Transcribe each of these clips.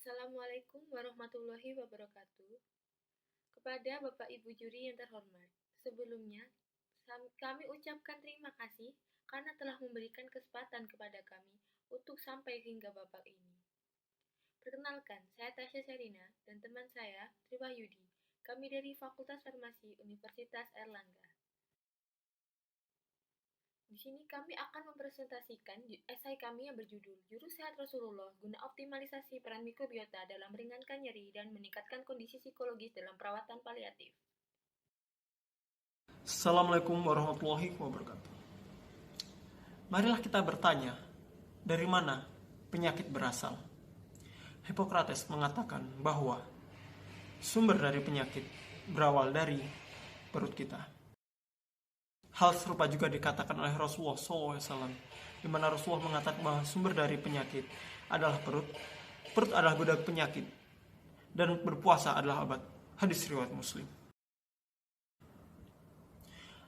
Assalamualaikum warahmatullahi wabarakatuh. Kepada Bapak Ibu juri yang terhormat, sebelumnya kami ucapkan terima kasih karena telah memberikan kesempatan kepada kami untuk sampai hingga babak ini. Perkenalkan, saya Tasya Sherina dan teman saya Triwahyudi. Kami dari Fakultas Farmasi Universitas Airlangga. Di sini kami akan mempresentasikan esai kami yang berjudul Jurus Sehat Rasulullah guna optimalisasi peran mikrobiota dalam meringankan nyeri dan meningkatkan kondisi psikologis dalam perawatan paliatif. Assalamualaikum warahmatullahi wabarakatuh. Marilah kita bertanya, dari mana penyakit berasal? Hippocrates mengatakan bahwa sumber dari penyakit berawal dari perut kita. Hal serupa juga dikatakan oleh Rasulullah SAW, di mana Rasulullah mengatakan bahwa sumber dari penyakit adalah perut adalah gudang penyakit, dan berpuasa adalah obat. Hadis riwayat Muslim.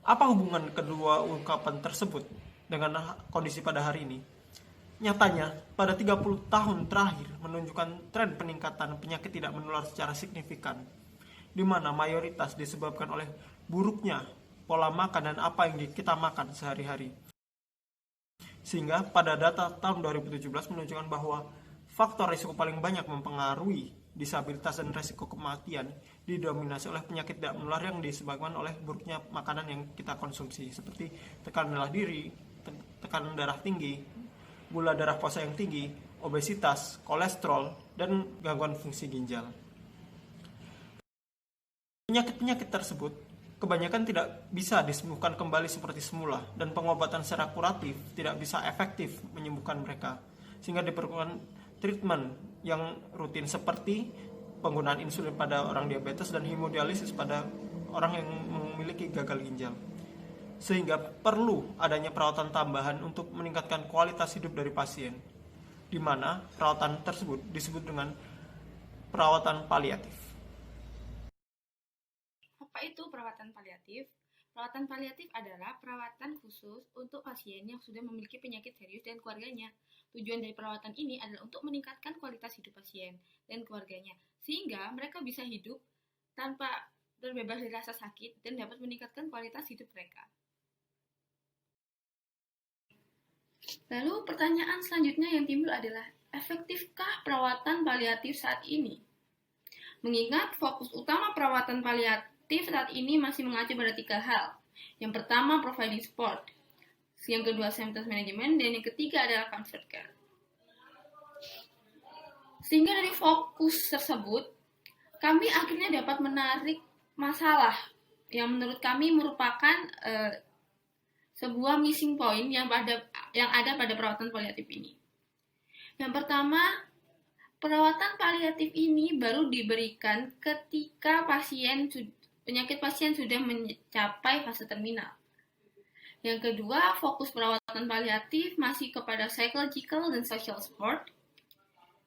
Apa hubungan kedua ungkapan tersebut dengan kondisi pada hari ini? Nyatanya, pada 30 tahun terakhir menunjukkan tren peningkatan penyakit tidak menular secara signifikan, di mana mayoritas disebabkan oleh buruknya pola makan dan apa yang kita makan sehari-hari. Sehingga pada data tahun 2017 menunjukkan bahwa faktor risiko paling banyak mempengaruhi disabilitas dan risiko kematian didominasi oleh penyakit tidak menular yang disebabkan oleh buruknya makanan yang kita konsumsi, seperti tekanan darah diri, tekanan darah tinggi, gula darah puasa yang tinggi, obesitas, kolesterol, dan gangguan fungsi ginjal. Penyakit-penyakit tersebut kebanyakan tidak bisa disembuhkan kembali seperti semula, dan pengobatan secara kuratif tidak bisa efektif menyembuhkan mereka, sehingga diperlukan treatment yang rutin seperti penggunaan insulin pada orang diabetes dan hemodialisis pada orang yang memiliki gagal ginjal. Sehingga perlu adanya perawatan tambahan untuk meningkatkan kualitas hidup dari pasien, di mana perawatan tersebut disebut dengan perawatan paliatif. Apa itu perawatan paliatif? Perawatan paliatif adalah perawatan khusus untuk pasien yang sudah memiliki penyakit serius dan keluarganya. Tujuan dari perawatan ini adalah untuk meningkatkan kualitas hidup pasien dan keluarganya, sehingga mereka bisa hidup tanpa terbebas dari rasa sakit dan dapat meningkatkan kualitas hidup mereka. Lalu pertanyaan selanjutnya yang timbul adalah, efektifkah perawatan paliatif saat ini? Mengingat fokus utama perawatan paliatif saat ini masih mengacu pada 3 hal. Yang pertama, providing support. Yang kedua, symptom management. Dan yang ketiga adalah comfort care. Sehingga dari fokus tersebut, kami akhirnya dapat menarik masalah yang menurut kami merupakan sebuah missing point yang ada pada perawatan paliatif ini. Yang pertama, perawatan paliatif ini baru diberikan ketika penyakit pasien sudah mencapai fase terminal. Yang kedua, fokus perawatan paliatif masih kepada psychological dan social support.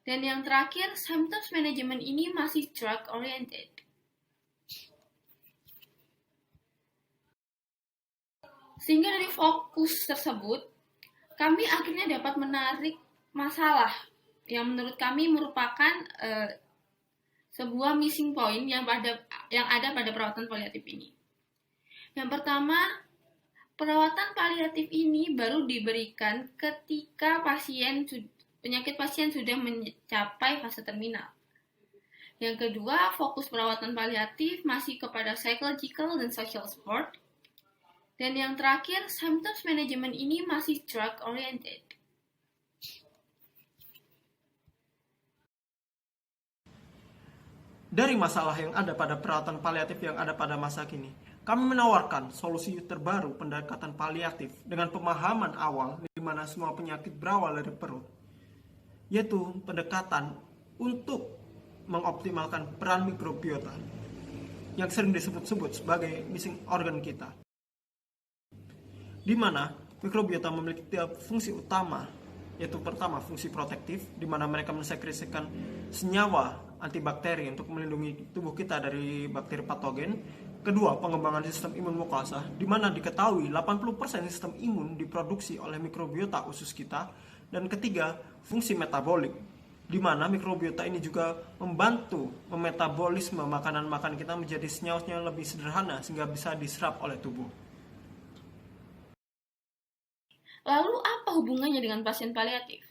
Dan yang terakhir, symptoms management ini masih drug oriented. Sehingga dari fokus tersebut, kami akhirnya dapat menarik masalah yang menurut kami merupakan sebuah missing point yang ada pada perawatan paliatif ini. Yang pertama, perawatan paliatif ini baru diberikan ketika penyakit pasien sudah mencapai fase terminal. Yang kedua, fokus perawatan paliatif masih kepada psychological dan social support. Dan yang terakhir, symptoms management ini masih drug oriented. Dari masalah yang ada pada perawatan paliatif yang ada pada masa kini, kami menawarkan solusi terbaru pendekatan paliatif dengan pemahaman awal di mana semua penyakit berawal dari perut, yaitu pendekatan untuk mengoptimalkan peran mikrobiota yang sering disebut-sebut sebagai missing organ kita, di mana mikrobiota memiliki 3 fungsi utama, yaitu pertama fungsi protektif, di mana mereka mensekresikan senyawa antibakteri untuk melindungi tubuh kita dari bakteri patogen. Kedua, pengembangan sistem imun mukosah, di mana diketahui 80% sistem imun diproduksi oleh mikrobiota usus kita. Dan ketiga, fungsi metabolik, di mana mikrobiota ini juga membantu memetabolisme makanan-makanan kita menjadi senyawa-senyawa lebih sederhana sehingga bisa diserap oleh tubuh. Lalu apa hubungannya dengan pasien paliatif?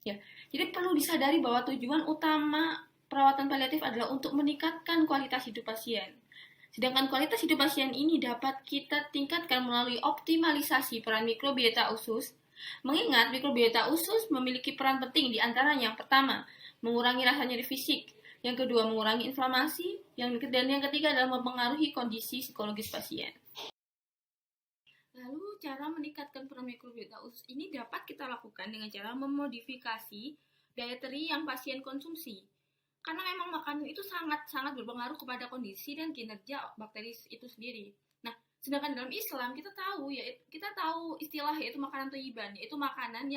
Ya, jadi perlu disadari bahwa tujuan utama perawatan paliatif adalah untuk meningkatkan kualitas hidup pasien. Sedangkan kualitas hidup pasien ini dapat kita tingkatkan melalui optimalisasi peran mikrobiota usus. Mengingat mikrobiota usus memiliki peran penting di antaranya, pertama, mengurangi rasa nyeri fisik, yang kedua mengurangi inflamasi, dan yang ketiga adalah mempengaruhi kondisi psikologis pasien. Lalu cara meningkatkan peran mikrobiota usus ini dapat kita lakukan dengan cara memodifikasi dietary yang pasien konsumsi. Karena memang makanan itu sangat berpengaruh kepada kondisi dan kinerja bakteri itu sendiri. Nah, sedangkan dalam Islam kita tahu istilah yaitu makanan thayyiban, yaitu makanan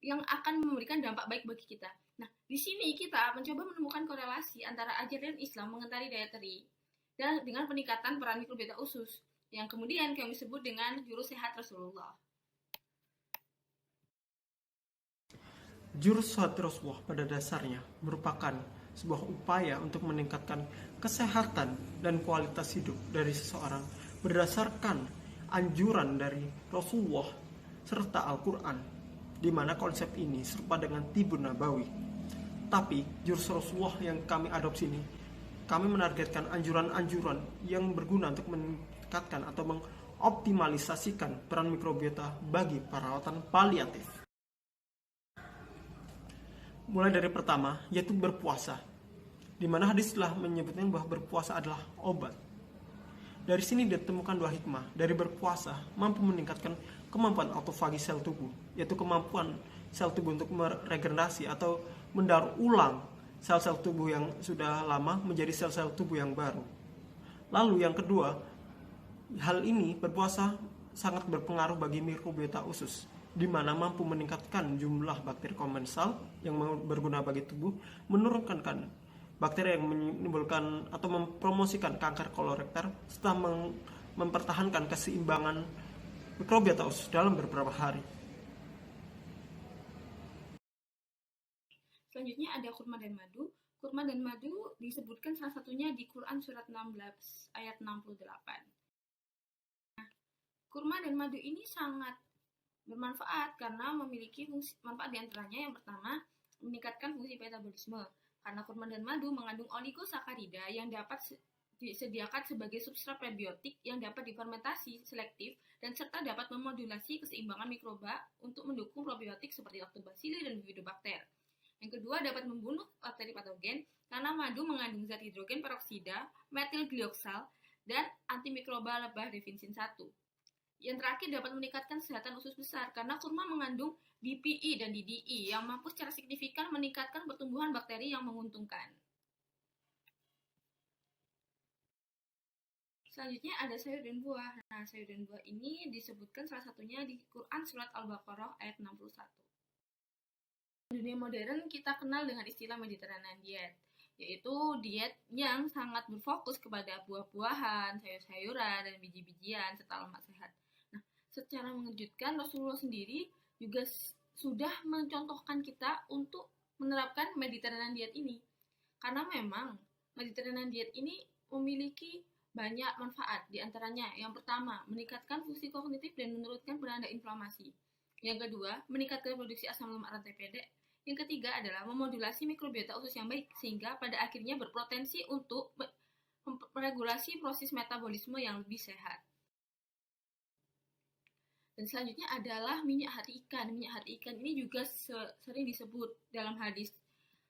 yang akan memberikan dampak baik bagi kita. Nah, di sini kita mencoba menemukan korelasi antara ajaran Islam mengenai dietary dan dengan peningkatan peran mikrobiota usus yang kemudian kami sebut dengan jurus sehat Rasulullah. Jurus sehat Rasulullah pada dasarnya merupakan sebuah upaya untuk meningkatkan kesehatan dan kualitas hidup dari seseorang berdasarkan anjuran dari Rasulullah serta Al-Quran, di mana konsep ini serupa dengan Tibun Nabawi. Tapi jurus Rasulullah yang kami adopsi ini, kami menargetkan anjuran-anjuran yang berguna untuk meningkatkan atau mengoptimalisasikan peran mikrobiota bagi perawatan paliatif. Mulai dari pertama, yaitu berpuasa, di mana hadis telah menyebutkan bahwa berpuasa adalah obat. Dari sini ditemukan dua hikmah. Dari berpuasa mampu meningkatkan kemampuan autofagi sel tubuh, yaitu kemampuan sel tubuh untuk meregenerasi atau mendaur ulang sel-sel tubuh yang sudah lama menjadi sel-sel tubuh yang baru. Lalu yang kedua, hal ini berpuasa sangat berpengaruh bagi mikrobiota usus, di mana mampu meningkatkan jumlah bakteri komensal yang berguna bagi tubuh, menurunkan bakteri yang menimbulkan atau mempromosikan kanker kolorektal, serta mempertahankan keseimbangan mikrobiota usus dalam beberapa hari. Selanjutnya ada kurma dan madu. Kurma dan madu disebutkan salah satunya di Quran surat 16 ayat 68. Nah, kurma dan madu ini sangat bermanfaat karena memiliki fungsi manfaat diantaranya yang pertama meningkatkan fungsi metabolisme karena kurma dan madu mengandung oligosakarida yang dapat disediakan sebagai substrat prebiotik yang dapat difermentasi selektif dan serta dapat memodulasi keseimbangan mikroba untuk mendukung probiotik seperti lactobacillus dan bifidobakter. Yang kedua dapat membunuh bakteri patogen karena madu mengandung zat hidrogen peroksida, metilglioksal dan antimikroba lebah definsin 1. Yang terakhir dapat meningkatkan kesehatan usus besar karena kurma mengandung DPE dan DDE yang mampu secara signifikan meningkatkan pertumbuhan bakteri yang menguntungkan. Selanjutnya ada sayur dan buah. Nah, sayur dan buah ini disebutkan salah satunya di Quran surat Al-Baqarah ayat 61. Di dunia modern kita kenal dengan istilah Mediterranean diet, yaitu diet yang sangat berfokus kepada buah-buahan, sayur-sayuran, dan biji-bijian serta lemak sehat. Secara mengejutkan, Rasulullah sendiri juga sudah mencontohkan kita untuk menerapkan Mediterranean diet ini. Karena memang Mediterranean diet ini memiliki banyak manfaat, di antaranya yang pertama, meningkatkan fungsi kognitif dan menurunkan penanda inflamasi. Yang kedua, meningkatkan produksi asam lemak rantai pendek. Yang ketiga adalah memodulasi mikrobiota usus yang baik, sehingga pada akhirnya berpotensi untuk meregulasi proses metabolisme yang lebih sehat. Dan selanjutnya adalah minyak hati ikan. Minyak hati ikan ini juga sering disebut dalam hadis.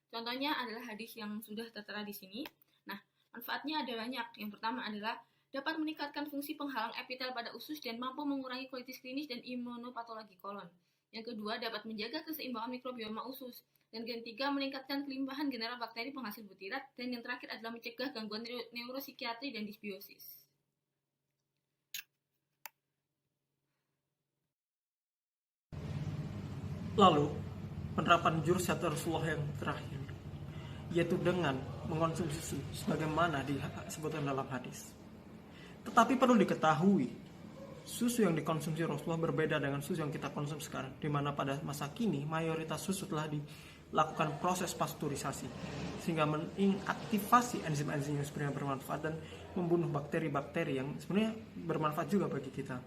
Contohnya adalah hadis yang sudah tertera di sini. Nah, manfaatnya ada banyak. Yang pertama adalah dapat meningkatkan fungsi penghalang epitel pada usus dan mampu mengurangi kolitis klinis dan imunopatologi kolon. Yang kedua, dapat menjaga keseimbangan mikrobioma usus. Dan yang ketiga, meningkatkan kelimpahan general bakteri penghasil butirat. Dan yang terakhir adalah mencegah gangguan neuropsikiatri dan disbiosis. Lalu, penerapan jurus sehat Rasulullah yang terakhir, yaitu dengan mengonsumsi susu sebagaimana disebutkan dalam hadis. Tetapi perlu diketahui, susu yang dikonsumsi Rasulullah berbeda dengan susu yang kita konsumsi sekarang, di mana pada masa kini mayoritas susu telah lakukan proses pasteurisasi sehingga mengaktifasi enzim-enzim yang sebenarnya bermanfaat dan membunuh bakteri-bakteri yang sebenarnya bermanfaat juga bagi kita.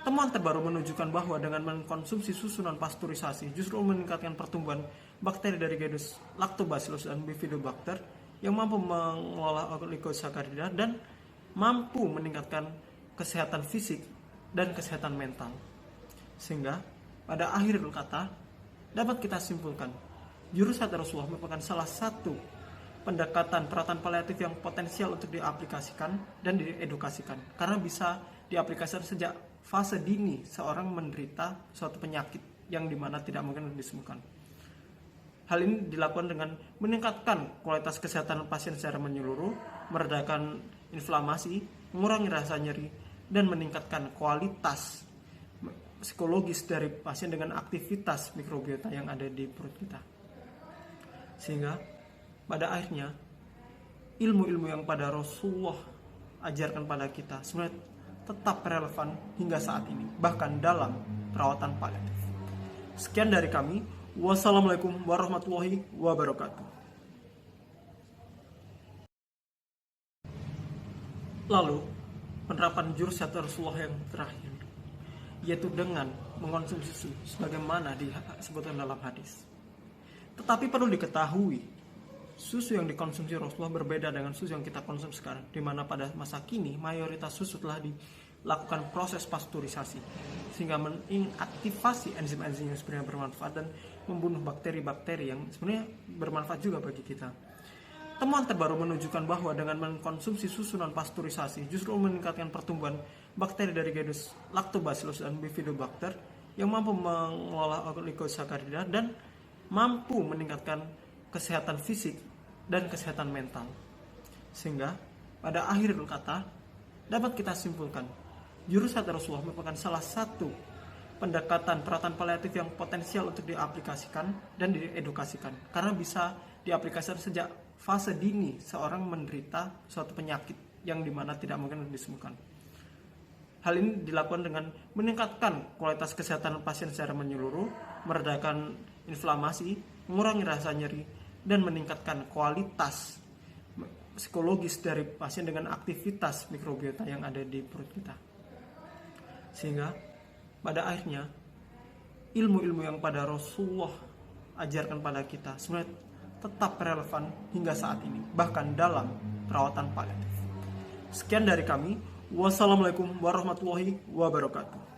Temuan terbaru menunjukkan bahwa dengan mengkonsumsi susu non pasteurisasi justru meningkatkan pertumbuhan bakteri dari genus Lactobacillus dan Bifidobacter yang mampu mengolah oligosakarida dan mampu meningkatkan kesehatan fisik dan kesehatan mental. Sehingga pada akhir kata dapat kita simpulkan, Jurusan Rasulullah merupakan salah satu pendekatan perawatan paliatif yang potensial untuk diaplikasikan dan diedukasikan karena bisa diaplikasikan sejak fase dini seorang menderita suatu penyakit yang dimana tidak mungkin disembuhkan. Hal ini dilakukan dengan meningkatkan kualitas kesehatan pasien secara menyeluruh, meredakan inflamasi, mengurangi rasa nyeri, dan meningkatkan kualitas psikologis dari pasien dengan aktivitas mikrobiota yang ada di perut kita. Sehingga pada akhirnya ilmu-ilmu yang pada Rasulullah ajarkan pada kita sebenarnya tetap relevan hingga saat ini, bahkan dalam perawatan paliatif. Sekian dari kami. Wassalamualaikum warahmatullahi wabarakatuh. Lalu, penerapan jurusan Rasulullah yang terakhir, yaitu dengan mengonsumsi susu sebagaimana disebutkan dalam hadis. Tetapi perlu diketahui, susu yang dikonsumsi Rasulullah berbeda dengan susu yang kita konsumsi sekarang, di mana pada masa kini mayoritas susu telah dilakukan proses pasteurisasi sehingga mengaktifasi enzim-enzim yang sebenarnya bermanfaat dan membunuh bakteri-bakteri yang sebenarnya bermanfaat juga bagi kita. Temuan terbaru menunjukkan bahwa dengan mengkonsumsi susu non pasteurisasi justru meningkatkan pertumbuhan bakteri dari genus Lactobacillus dan Bifidobacter yang mampu mengolah oligosakarida dan mampu meningkatkan kesehatan fisik dan kesehatan mental. Sehingga pada akhir kata dapat kita simpulkan, Jurusan Rasulullah merupakan salah satu pendekatan perawatan paliatif yang potensial untuk diaplikasikan dan diedukasikan karena bisa diaplikasikan sejak fase dini seorang menderita suatu penyakit yang dimana tidak mungkin disembuhkan. Hal ini dilakukan dengan meningkatkan kualitas kesehatan pasien secara menyeluruh, meredakan inflamasi, mengurangi rasa nyeri, dan meningkatkan kualitas psikologis dari pasien dengan aktivitas mikrobiota yang ada di perut kita. Sehingga pada akhirnya ilmu-ilmu yang pada Rasulullah ajarkan pada kita sebenarnya tetap relevan hingga saat ini, bahkan dalam perawatan paliatif. Sekian dari kami. Wassalamualaikum warahmatullahi wabarakatuh.